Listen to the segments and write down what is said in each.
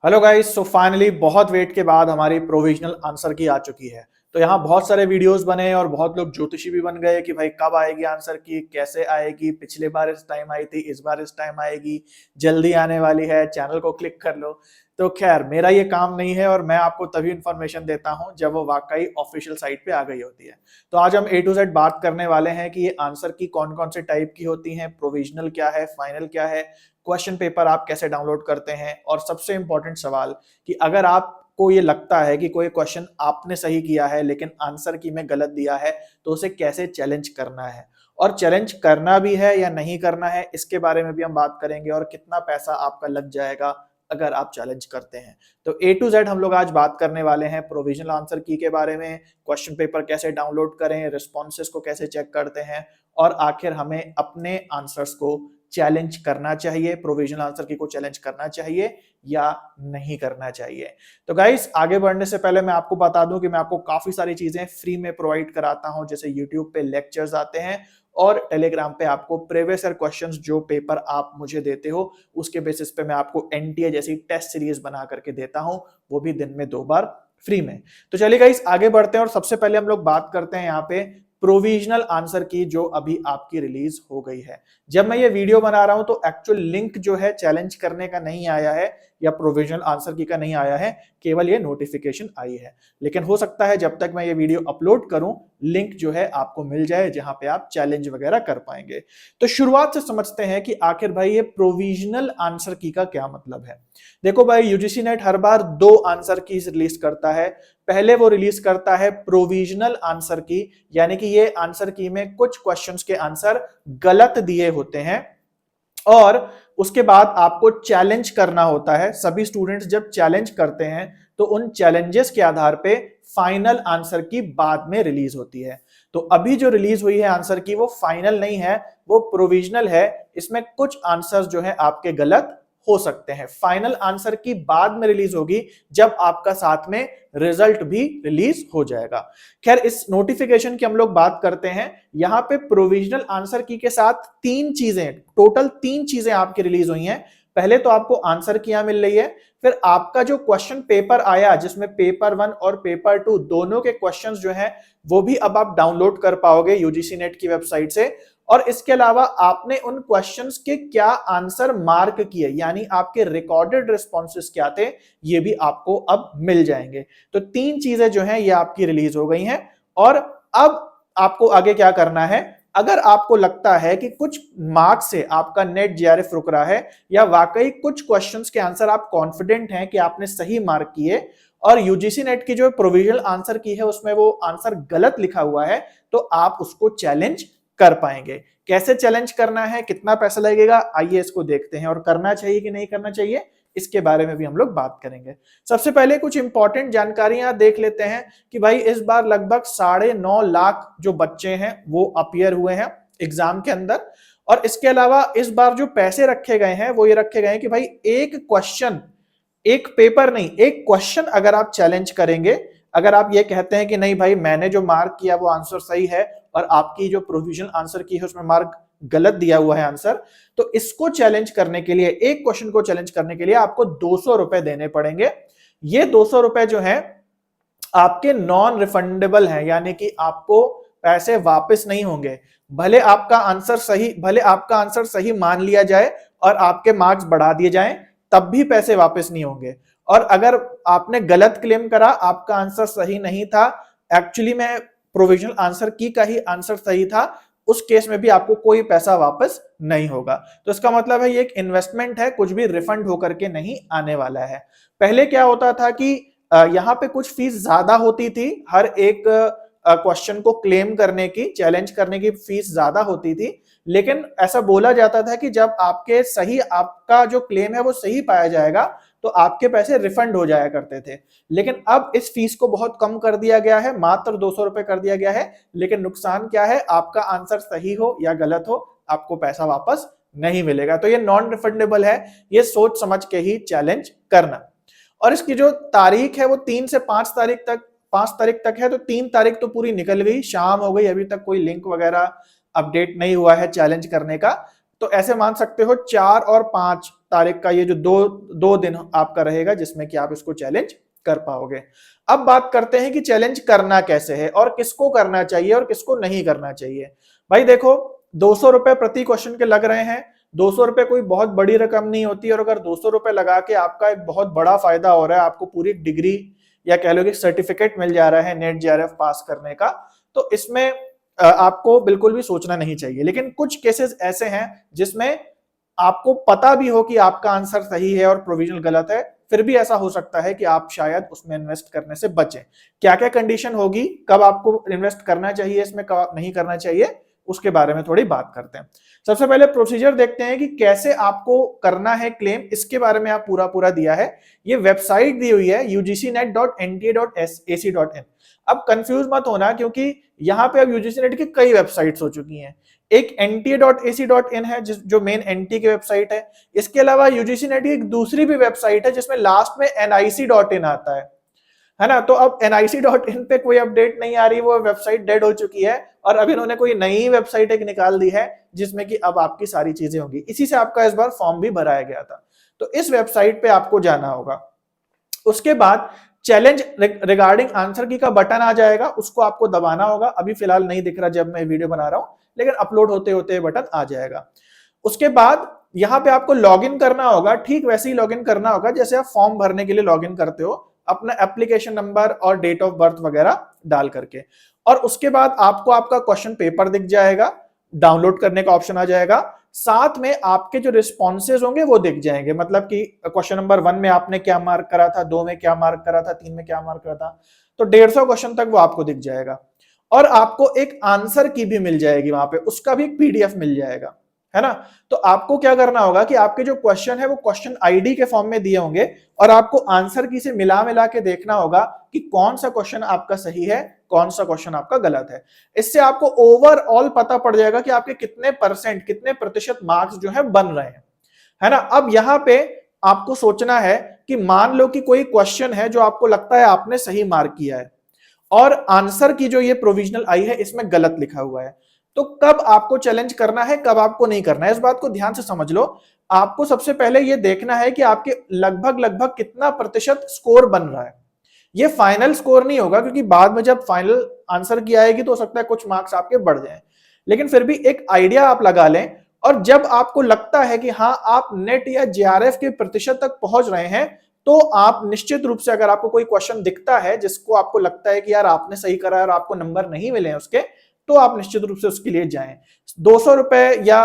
Hello guys, so finally बहुत wait के बाद हमारी प्रोविजनल आंसर की आ चुकी है। तो यहाँ बहुत सारे वीडियोस बने और बहुत लोग ज्योतिषी भी बन गए कि भाई कब आएगी आंसर की, कैसे आएगी, पिछले बार इस टाइम आई थी, इस बार इस टाइम आएगी, जल्दी आने वाली है, चैनल को क्लिक कर लो। तो खैर मेरा ये काम नहीं है और मैं आपको तभी इंफॉर्मेशन देता हूँ जब वो वाकई ऑफिशियल साइट पे आ गई होती है। तो आज हम A to Z बात करने वाले हैं कि ये आंसर की कौन कौन से टाइप की होती हैं, प्रोविजनल क्या है, फाइनल क्या है, क्वेश्चन पेपर आप कैसे डाउनलोड करते हैं, और सबसे इंपॉर्टेंट सवाल कि अगर आपको ये लगता है कि कोई क्वेश्चन आपने सही किया है लेकिन आंसर की में गलत दिया है तो उसे कैसे चैलेंज करना है, और चैलेंज करना भी है या नहीं करना है इसके बारे में भी हम बात करेंगे, और कितना पैसा आपका लग जाएगा अगर आप चैलेंज करते हैं। तो A to Z हम लोग आज बात करने वाले हैं प्रोविजनल आंसर की के बारे में, क्वेश्चन पेपर कैसे डाउनलोड करें, रिस्पॉन्सेस को कैसे चेक करते हैं, और आखिर हमें अपने आंसर्स को चैलेंज करना चाहिए, प्रोविजनल आंसर की को चैलेंज करना चाहिए या नहीं करना चाहिए। तो गाइस आगे बढ़ने से पहले मैं आपको बता दूं कि मैं आपको काफी सारी चीजें फ्री में प्रोवाइड कराता हूं, जैसे यूट्यूब पे लेक्चर्स आते हैं और टेलीग्राम पे आपको प्रीवियस ईयर क्वेश्चंस जो पेपर आप मुझे देते हो उसके बेसिस पे मैं आपको एनटीए जैसी टेस्ट सीरीज बना करके देता हूं, वो भी दिन में 2 बार फ्री में। तो चलिए गाइस आगे बढ़ते हैं और सबसे पहले हम लोग बात करते हैं यहाँ पे प्रोविजनल आंसर की जो अभी आपकी रिलीज हो गई है। जब मैं ये वीडियो बना रहा हूं तो एक्चुअल लिंक जो है चैलेंज करने का नहीं आया है या प्रोविजनल आंसर की का नहीं आया है, केवल ये नोटिफिकेशन आई है। लेकिन हो सकता है जब तक मैं ये वीडियो अपलोड करूं लिंक जो है आपको मिल जाए जहां पे आप चैलेंज वगैरह कर पाएंगे। तो शुरुआत से समझते हैं कि आखिर भाई ये प्रोविजनल आंसर की का क्या मतलब है। देखो भाई यूजीसी नेट हर बार 2 आंसर की रिलीज करता है। पहले वो रिलीज करता है प्रोविजनल आंसर की, यानी कि ये आंसर की में कुछ क्वेश्चंस के आंसर गलत दिए होते हैं और उसके बाद आपको चैलेंज करना होता है। सभी स्टूडेंट्स जब चैलेंज करते हैं तो उन चैलेंजेस के आधार पे फाइनल आंसर की बाद में रिलीज होती है। तो अभी जो रिलीज हुई है आंसर की वो फाइनल नहीं है, वो प्रोविजनल है। इसमें कुछ आंसर्स जो है आपके गलत हो सकते हैं। फाइनल आंसर की बाद में रिलीज होगी जब आपका साथ में रिजल्ट भी रिलीज हो जाएगा। खैर इस नोटिफिकेशन की हम लोग बात करते हैं। यहां पे प्रोविजनल आंसर की के साथ टोटल तीन चीजें आपकी रिलीज हुई हैं। पहले तो आपको आंसर की मिल रही है, फिर आपका जो क्वेश्चन पेपर आया जिसमें पेपर 1 और पेपर 2 दोनों के क्वेश्चंस जो हैं वो भी अब आप डाउनलोड कर पाओगे यूजीसी नेट की वेबसाइट से। और इसके अलावा आपने उन क्वेश्चंस के क्या आंसर मार्क किए, यानी आपके रिकॉर्डेड रिस्पॉन्सेस क्या थे, ये भी आपको अब मिल जाएंगे। तो 3 चीजें जो हैं ये आपकी रिलीज हो गई हैं। और अब आपको आगे क्या करना है, अगर आपको लगता है कि कुछ मार्क्स से आपका नेट जेआरएफ रुक रहा है या वाकई कुछ क्वेश्चंस के आंसर आप कॉन्फिडेंट हैं कि आपने सही मार्क किए और यूजीसी नेट की जो प्रोविजनल आंसर की है उसमें वो आंसर गलत लिखा हुआ है, तो आप उसको चैलेंज कर पाएंगे। कैसे चैलेंज करना है, कितना पैसा लगेगा, आइए इसको देखते हैं, और करना चाहिए कि नहीं करना चाहिए इसके बारे में भी हम लोग बात करेंगे। सबसे पहले कुछ इंपॉर्टेंट जानकारियां देख लेते हैं कि भाई इस बार लगभग 9.5 लाख जो बच्चे हैं वो अपीयर हुए हैं एग्जाम के अंदर। और इसके अलावा इस बार जो पैसे रखे गए हैं वो ये रखे गए हैं कि भाई एक क्वेश्चन, एक पेपर नहीं, एक क्वेश्चन अगर आप चैलेंज करेंगे, अगर आप ये कहते हैं कि नहीं भाई मैंने जो मार्क किया वो आंसर सही है और आपकी जो प्रोविजनल आंसर की है उसमें मार्क गलत दिया हुआ है आंसर, तो इसको चैलेंज करने के लिए, एक क्वेश्चन को चैलेंज करने के लिए आपको 200 रुपए देने पड़ेंगे। ये 200 रुपए जो है आपके नॉन रिफंडेबल हैं, यानी कि आपको पैसे वापस नहीं होंगे। भले आपका आंसर सही मान लिया जाए और आपके मार्क्स बढ़ा दिए जाएं तब भी पैसे वापस नहीं होंगे। और अगर आपने गलत क्लेम करा, आपका आंसर सही नहीं था, एक्चुअली में प्रोविजनल आंसर की का ही आंसर सही था, उस केस में भी आपको कोई पैसा वापस नहीं होगा। तो इसका मतलब है ये एक इन्वेस्टमेंट है, कुछ भी रिफंड होकर के नहीं आने वाला है। पहले क्या होता था कि यहाँ पे कुछ फीस ज्यादा होती थी, हर एक क्वेश्चन को क्लेम करने की, चैलेंज करने की फीस ज्यादा होती थी। लेकिन ऐसा बोला जाता था कि जब आपका जो क्लेम है वो सही पाया जाएगा तो आपके पैसे रिफंड हो जाया करते थे। लेकिन अब इस फीस को बहुत कम कर दिया गया है, मात्र 200 रुपए कर दिया गया है। लेकिन नुकसान क्या है, आपका आंसर सही हो या गलत हो आपको पैसा वापस नहीं मिलेगा। तो ये नॉन रिफंडेबल है, ये सोच समझ के ही चैलेंज करना। और इसकी जो तारीख है वो 3 से 5 तारीख तक है। तो 3 तारीख तो पूरी निकल गई, शाम हो गई, अभी तक कोई लिंक वगैरह अपडेट नहीं हुआ है चैलेंज करने का। तो ऐसे मान सकते हो 4 और 5 तारीख का ये जो दो दिन आपका रहेगा जिसमें कि आप इसको चैलेंज कर पाओगे। अब बात करते हैं कि चैलेंज करना कैसे है और किसको करना चाहिए और किसको नहीं करना चाहिए। भाई देखो, 200 रुपए प्रति क्वेश्चन के लग रहे हैं। 200 रुपए कोई बहुत बड़ी रकम नहीं होती, और अगर 200 रुपए लगा के आपका एक बहुत बड़ा फायदा हो रहा है, आपको पूरी डिग्री या कह लो कि सर्टिफिकेट मिल जा रहा है नेट जेआरएफ पास करने का, तो इसमें आपको बिल्कुल भी सोचना नहीं चाहिए। लेकिन कुछ केसेस ऐसे हैं जिसमें आपको पता भी हो कि आपका आंसर सही है और प्रोविजनल गलत है, फिर भी ऐसा हो सकता है कि आप शायद उसमें इन्वेस्ट करने से बचें। क्या क्या कंडीशन होगी, कब आपको इन्वेस्ट करना चाहिए इसमें, कब नहीं करना चाहिए, उसके बारे में थोड़ी बात करते हैं। सबसे पहले प्रोसीजर देखते हैं कि कैसे आपको करना है क्लेम, इसके बारे में आप पूरा दिया है। ये वेबसाइट दी हुई है ugcnet.nta.ac.in। अब कंफ्यूज मत होना, क्योंकि यहाँ पे अब यूजीसी नेट की कई वेबसाइट्स हो चुकी हैं। एक nta.ac.in है जो मेन एनटी की वेबसाइट है। इसके अलावा यूजीसी नेट की एक दूसरी भी वेबसाइट है जिसमें लास्ट में nic.in आता है ना। तो अब nic.in पे कोई अपडेट नहीं आ रही, वो वेबसाइट डेड हो चुकी है, और अब इन्होंने कोई नई वेबसाइट एक निकाल दी है जिसमें कि अब आपकी सारी चीजें होंगी। इसी से आपका इस बार फॉर्म भी भराया गया था, तो इस वेबसाइट पे आपको जाना होगा। उसके बाद चैलेंज रिगार्डिंग आंसर की का बटन आ जाएगा, उसको आपको दबाना होगा। अभी फिलहाल नहीं दिख रहा जब मैं वीडियो बना रहा हूं, लेकिन अपलोड होते होते बटन आ जाएगा। उसके बाद यहाँ पे आपको लॉगिन करना होगा, ठीक वैसे ही लॉगिन करना होगा जैसे आप फॉर्म भरने के लिए लॉगिन करते हो, अपना एप्लीकेशन नंबर और डेट ऑफ बर्थ वगैरह डाल करके। और उसके बाद आपको आपका क्वेश्चन पेपर दिख जाएगा, डाउनलोड करने का ऑप्शन आ जाएगा, साथ में आपके जो रिस्पॉन्सेज होंगे वो दिख जाएंगे। मतलब कि क्वेश्चन नंबर 1 में आपने क्या मार्क करा था, 2 में क्या मार्क करा था, 3 में क्या मार्क करा था, तो 150 क्वेश्चन तक वो आपको दिख जाएगा। और आपको एक आंसर की भी मिल जाएगी वहां पे, उसका भी एक पीडीएफ मिल जाएगा, है ना। तो आपको क्या करना होगा कि आपके जो क्वेश्चन है वो क्वेश्चन आईडी के फॉर्म में दिए होंगे, और आपको आंसर की से मिला के देखना होगा कि कौन सा क्वेश्चन आपका सही है, कौन सा क्वेश्चन आपका गलत है। इससे आपको ओवरऑल पता पड़ जाएगा कि आपके कितने प्रतिशत मार्क्स जो है बन रहे हैं, है ना। अब यहां पे आपको सोचना है कि मान लो कि कोई क्वेश्चन है जो आपको लगता है आपने सही मार्क किया है, और आंसर की जो ये प्रोविजनल आई है इसमें गलत लिखा हुआ है, तो कब आपको चैलेंज करना है, कब आपको नहीं करना है, इस बात को ध्यान से समझ लो। आपको सबसे पहले ये देखना है कि आपके लगभग कितना प्रतिशत स्कोर बन रहा है। ये फाइनल स्कोर नहीं होगा, क्योंकि बाद में जब फाइनल आंसर की आएगी तो हो सकता है कुछ मार्क्स आपके बढ़ जाएं, लेकिन फिर भी एक आइडिया आप लगा लें। और जब आपको लगता है कि हाँ आप नेट या जेआरएफ के प्रतिशत तक पहुंच रहे हैं, तो आप निश्चित रूप से, अगर आपको कोई क्वेश्चन दिखता है जिसको आपको लगता है कि यार आपने सही करा है और आपको नंबर नहीं मिले हैं उसके, तो आप निश्चित रूप से उसके लिए जाएं। 200 रुपए या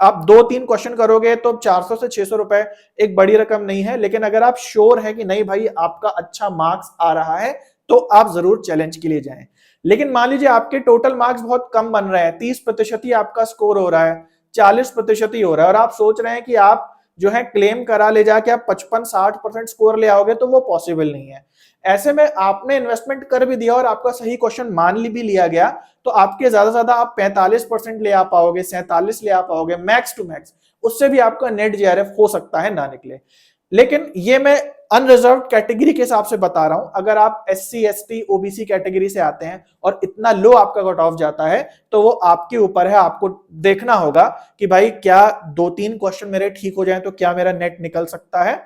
आप 2-3 क्वेश्चन करोगे तो 400 से 600 रुपए एक बड़ी रकम नहीं है, लेकिन अगर आप श्योर है कि नहीं भाई आपका अच्छा मार्क्स आ रहा है, तो आप जरूर चैलेंज के लिए जाएं। लेकिन मान लीजिए आपके टोटल मार्क्स बहुत कम बन रहे हैं, 30% ही आपका स्कोर हो रहा है, 40% ही हो रहा है, और आप सोच रहे हैं कि आप जो है क्लेम करा ले जाके आप 55-60% स्कोर ले आओगे, तो वो पॉसिबल नहीं है। ऐसे में आपने इन्वेस्टमेंट कर भी दिया और आपका सही क्वेश्चन मान ली भी लिया गया, तो आपके ज्यादा से ज्यादा आप 45% ले आ पाओगे, 47 ले आ पाओगे मैक्स टू मैक्स। उससे भी आपका नेट जेआरएफ हो सकता है ना निकले। लेकिन ये मैं अनरिजर्व कैटेगरी के हिसाब से बता रहा हूं। अगर आप SC ST OBC कैटेगरी से आते हैं और इतना लो आपका कट ऑफ जाता है, तो वो आपके ऊपर है। आपको देखना होगा कि भाई क्या 2-3 क्वेश्चन मेरे ठीक हो जाएं तो क्या मेरा नेट निकल सकता है,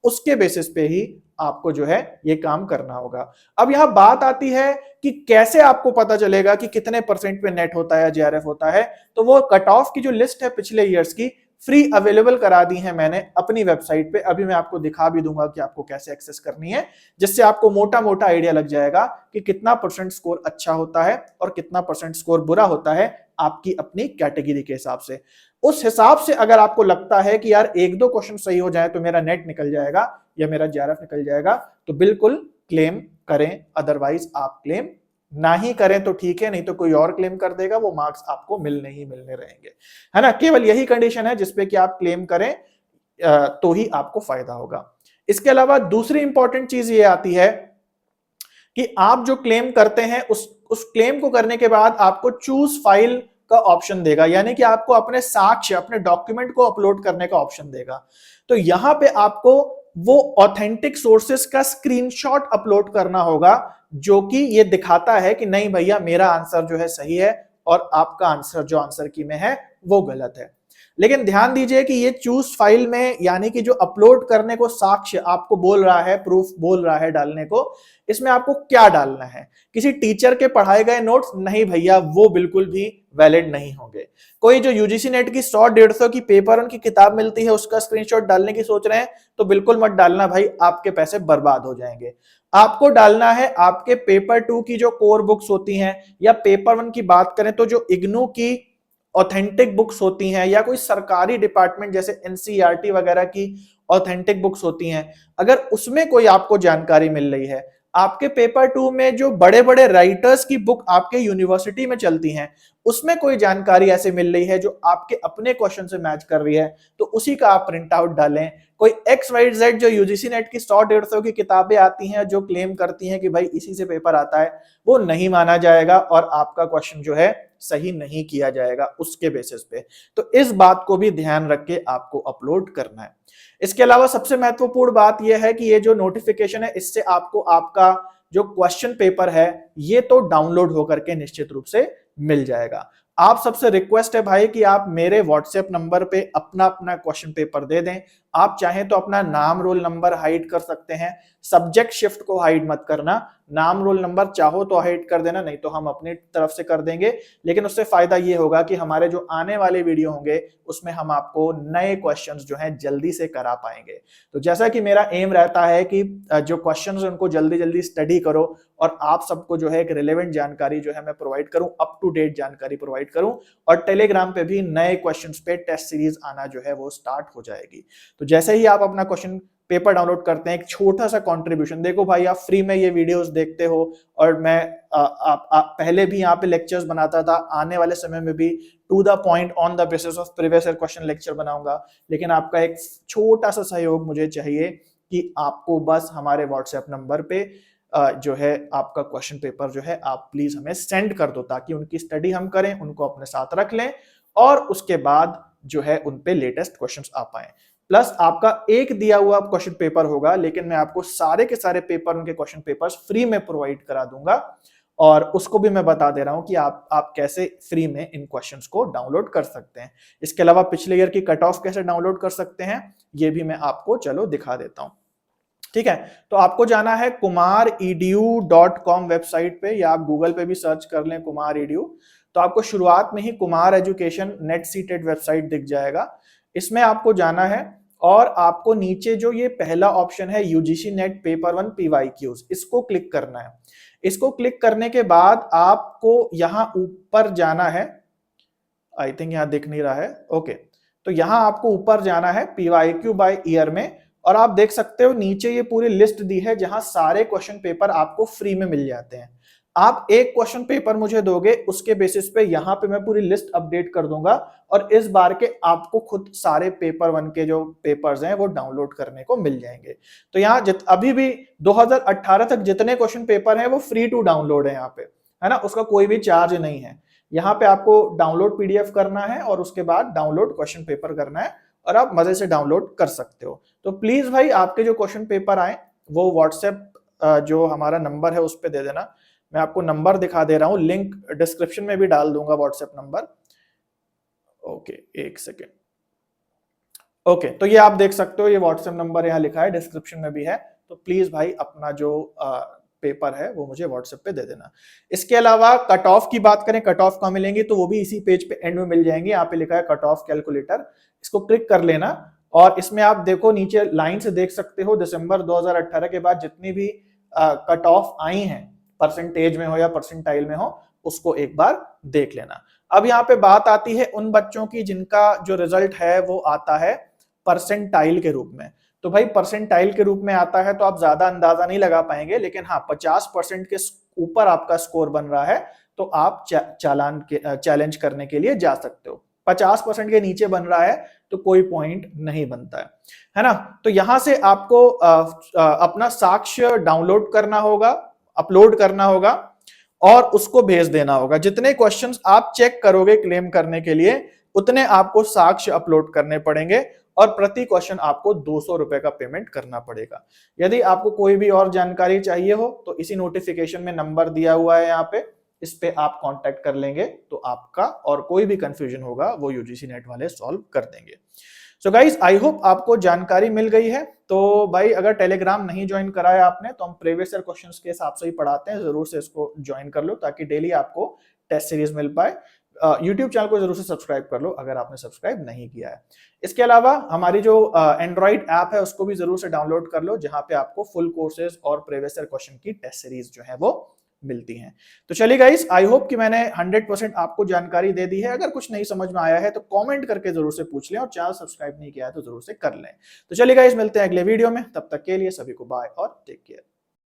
उसके बेसिस पे ही आपको जो है ये काम करना होगा। अब यहां बात आती है कि कैसे आपको पता चलेगा कि कितने परसेंट पे नेट होता है, जेआरएफ होता है। तो वो कट ऑफ की जो लिस्ट है पिछले ईयर्स की, फ्री अवेलेबल करा दी है मैंने अपनी वेबसाइट पे। अभी मैं आपको दिखा भी दूंगा कि आपको कैसे एक्सेस करनी है, जिससे आपको मोटा मोटा आइडिया लग जाएगा कि कितना परसेंट स्कोर अच्छा होता है और कितना परसेंट स्कोर बुरा होता है आपकी अपनी कैटेगरी के हिसाब से। उस हिसाब से अगर आपको लगता है कि यार 1-2 क्वेश्चन सही हो जाए तो मेरा नेट निकल जाएगा या मेरा जेआरएफ निकल जाएगा, तो बिल्कुल क्लेम करें। अदरवाइज आप क्लेम ना ही करें तो ठीक है, नहीं तो कोई और क्लेम कर देगा, वो मार्क्स आपको मिलने ही मिलने रहेंगे, है ना। केवल यही कंडीशन है जिसपे कि आप क्लेम करें तो ही आपको फायदा होगा। इसके अलावा दूसरी इंपॉर्टेंट चीज ये आती है कि आप जो क्लेम करते हैं उस क्लेम को करने के बाद आपको चूज फाइल का ऑप्शन देगा, यानी कि आपको अपने साक्ष्य, अपने डॉक्यूमेंट को अपलोड करने का ऑप्शन देगा। तो यहां पे आपको वो ऑथेंटिक सोर्सेस का स्क्रीनशॉट अपलोड करना होगा, जो कि ये दिखाता है कि नहीं भैया मेरा आंसर जो है सही है और आपका आंसर जो आंसर की में है वो गलत है। लेकिन ध्यान दीजिए कि ये चूज फाइल में यानी कि जो अपलोड करने को साक्ष्य आपको बोल रहा है, प्रूफ बोल रहा है डालने को, इसमें आपको क्या डालना है? किसी टीचर के पढ़ाए गए नोट्स? नहीं भैया, वो बिल्कुल भी वैलिड नहीं होंगे। कोई जो यूजीसी नेट की 100-150 की पेपर उनकी किताब मिलती है उसका स्क्रीनशॉट डालने की सोच रहे हैं तो बिल्कुल मत डालना भाई, आपके पैसे बर्बाद हो जाएंगे। आपको डालना है आपके पेपर 2 की जो कोर बुक्स होती हैं, या पेपर 1 की बात करें तो जो इग्नू की ऑथेंटिक बुक्स होती हैं, या कोई सरकारी डिपार्टमेंट जैसे एनसीईआरटी वगैरह की ऑथेंटिक बुक्स होती हैं, अगर उसमें कोई आपको जानकारी मिल रही है, आपके पेपर 2 में जो बड़े बड़े राइटर्स की बुक आपके यूनिवर्सिटी में चलती हैं उसमें कोई जानकारी ऐसे मिल रही है जो आपके अपने क्वेश्चन से मैच कर रही है, तो उसी का आप प्रिंट आउट डालें। कोई XYZ जो यूजीसी नेट की 100-150 की किताबें आती हैं जो क्लेम करती हैं कि भाई इसी से पेपर आता है, वो नहीं माना जाएगा और आपका क्वेश्चन जो है सही नहीं किया जाएगा उसके बेसिस पे। तो इस बात को भी ध्यान रख के आपको अपलोड करना है। इसके अलावा सबसे महत्वपूर्ण बात यह है कि ये जो नोटिफिकेशन है इससे आपको आपका जो क्वेश्चन पेपर है ये तो डाउनलोड होकर के निश्चित रूप से मिल जाएगा। आप सबसे रिक्वेस्ट है भाई कि आप मेरे व्हाट्सएप नंबर पे अपना अपना क्वेश्चन पेपर दे दें। आप चाहें तो अपना नाम रोल नंबर हाइड कर सकते हैं, सब्जेक्ट शिफ्ट को हाइड मत करना। नाम रोल नंबर चाहो तो हाइड कर देना, नहीं तो हम अपनी तरफ से कर देंगे, लेकिन उससे फायदा ये होगा कि हमारे जो आने वाले वीडियो होंगे उसमें हम आपको नए क्वेश्चंस जो हैं जल्दी से करा पाएंगे। तो जैसा कि मेरा एम रहता है कि जो क्वेश्चंस उनको जल्दी जल्दी स्टडी करो और आप सबको जो है एक रिलेवेंट जानकारी जो है मैं प्रोवाइड करूं, अप टू डेट जानकारी प्रोवाइड करूं, और टेलीग्राम पे भी नए क्वेश्चंस पे टेस्ट सीरीज आना जो है वो स्टार्ट हो जाएगी। तो जैसे ही आप अपना क्वेश्चन पेपर डाउनलोड करते हैं, एक छोटा सा कंट्रीब्यूशन, देखो भाई आप फ्री में ये वीडियोस देखते हो और मैं पहले भी यहाँ पे लेक्चर्स बनाता था, आने वाले समय में भी to the point on the basis of previous year question lecture बनाऊंगा, लेकिन आपका एक छोटा सा सहयोग मुझे चाहिए कि आपको बस हमारे व्हाट्सएप नंबर पे जो है आपका क्वेश्चन पेपर जो है आप प्लीज हमें सेंड कर दो, ताकि उनकी स्टडी हम करें, उनको अपने साथ रख लें और उसके बाद जो है उन पे लेटेस्ट क्वेश्चंस आ पाए। प्लस आपका एक दिया हुआ क्वेश्चन पेपर होगा, लेकिन मैं आपको सारे के सारे पेपर, उनके क्वेश्चन पेपर्स फ्री में प्रोवाइड करा दूंगा, और उसको भी मैं बता दे रहा हूं कि आप कैसे फ्री में इन क्वेश्चंस को डाउनलोड कर सकते हैं। इसके अलावा पिछले ईयर की कट ऑफ कैसे डाउनलोड कर सकते हैं ये भी मैं आपको चलो दिखा देता हूं। ठीक है, तो आपको जाना है kumaredu.com वेबसाइट पे, या आप गूगल पे भी सर्च कर लें कुमार edu, तो आपको शुरुआत में ही कुमार एजुकेशन नेट सीटेड वेबसाइट दिख जाएगा। इसमें आपको जाना है और आपको नीचे जो ये पहला ऑप्शन है यूजीसी नेट पेपर 1 PYQs, इसको क्लिक करना है। इसको क्लिक करने के बाद आपको यहां ऊपर जाना है, आई थिंक यहां दिख नहीं रहा है, ओके, तो यहां आपको ऊपर जाना है PYQ बाय ईयर में, और आप देख सकते हो नीचे ये पूरी लिस्ट दी है जहां सारे क्वेश्चन पेपर आपको फ्री में मिल जाते हैं। आप एक क्वेश्चन पेपर मुझे दोगे, उसके बेसिस पे यहां पे मैं पूरी लिस्ट अपडेट कर दूंगा, और इस बार के आपको खुद सारे पेपर 1 के जो पेपर्स हैं वो डाउनलोड करने को मिल जाएंगे। तो यहाँ अभी भी 2018 तक जितने क्वेश्चन पेपर हैं वो फ्री टू डाउनलोड है यहाँ पे, है ना, उसका कोई भी चार्ज नहीं है। यहाँ पे आपको डाउनलोड PDF करना है और उसके बाद डाउनलोड क्वेश्चन पेपर करना है, और आप मजे से डाउनलोड कर सकते हो। तो प्लीज भाई आपके जो क्वेश्चन पेपर आए वो व्हाट्सएप जो हमारा नंबर है उस पर दे देना। मैं आपको नंबर दिखा दे रहा हूं, लिंक डिस्क्रिप्शन में भी डाल दूंगा व्हाट्सएप नंबर। ओके, एक सेकेंड, ओके, तो ये आप देख सकते हो, ये व्हाट्सएप नंबर यहाँ लिखा है, डिस्क्रिप्शन में भी है। तो प्लीज भाई अपना जो पेपर है वो मुझे व्हाट्सएप पे दे देना। इसके अलावा कट ऑफ की बात करें, कट ऑफ कहाँ मिलेंगी, तो वो भी इसी पेज पे एंड में मिल जाएंगे। यहाँ पे लिखा है कट ऑफ कैलकुलेटर, इसको क्लिक कर लेना, और इसमें आप देखो नीचे लाइन से देख सकते हो दिसंबर 2018 के बाद जितनी भी कट ऑफ आई हैं, परसेंटेज में हो या परसेंटाइल में हो, उसको एक बार देख लेना। अब यहाँ पे बात आती है उन बच्चों की जिनका जो रिजल्ट है वो आता है परसेंटाइल के रूप में। तो भाई परसेंटाइल के रूप में आता है तो आप ज्यादा अंदाजा नहीं लगा पाएंगे, लेकिन हाँ 50% के ऊपर आपका स्कोर बन रहा है तो आप चैलेंज करने के लिए जा सकते हो। 50% के नीचे बन रहा है तो कोई पॉइंट नहीं बनता है ना। तो यहां से आपको अपना साक्ष्य डाउनलोड करना होगा, अपलोड करना होगा और उसको भेज देना होगा। जितने क्वेश्चंस आप चेक करोगे क्लेम करने के लिए उतने आपको साक्ष्य अपलोड करने पड़ेंगे, और प्रति क्वेश्चन आपको 200 रुपए का पेमेंट करना पड़ेगा। यदि आपको कोई भी और जानकारी चाहिए हो तो इसी नोटिफिकेशन में नंबर दिया हुआ है यहाँ पे, इस पे आप कांटेक्ट कर लेंगे तो आपका और कोई भी कंफ्यूजन होगा वो यूजीसी नेट वाले सॉल्व कर देंगे। सो गाइज आई होप आपको जानकारी मिल गई है। तो भाई अगर टेलीग्राम नहीं ज्वाइन करा है आपने तो हम प्रीवियस ईयर क्वेश्चंस के हिसाब से ही पढ़ाते हैं, जरूर से इसको ज्वाइन कर लो ताकि डेली आपको टेस्ट सीरीज मिल पाए। यूट्यूब चैनल को जरूर से सब्सक्राइब कर लो अगर आपने सब्सक्राइब नहीं किया है। इसके अलावा हमारी जो एंड्रॉइड ऐप है उसको भी जरूर से डाउनलोड कर लो, जहां पे आपको फुल कोर्सेज और प्रीवियस ईयर क्वेश्चन की टेस्ट सीरीज जो है वो मिलती हैं। तो चलिए गाइस, आई होप कि मैंने 100% आपको जानकारी दे दी है। अगर कुछ नहीं समझ में आया है तो कमेंट करके जरूर से पूछ लें और चैनल सब्सक्राइब नहीं किया है तो जरूर से कर लें। तो चलिए गाइस, मिलते हैं अगले वीडियो में, तब तक के लिए सभी को बाय और टेक केयर।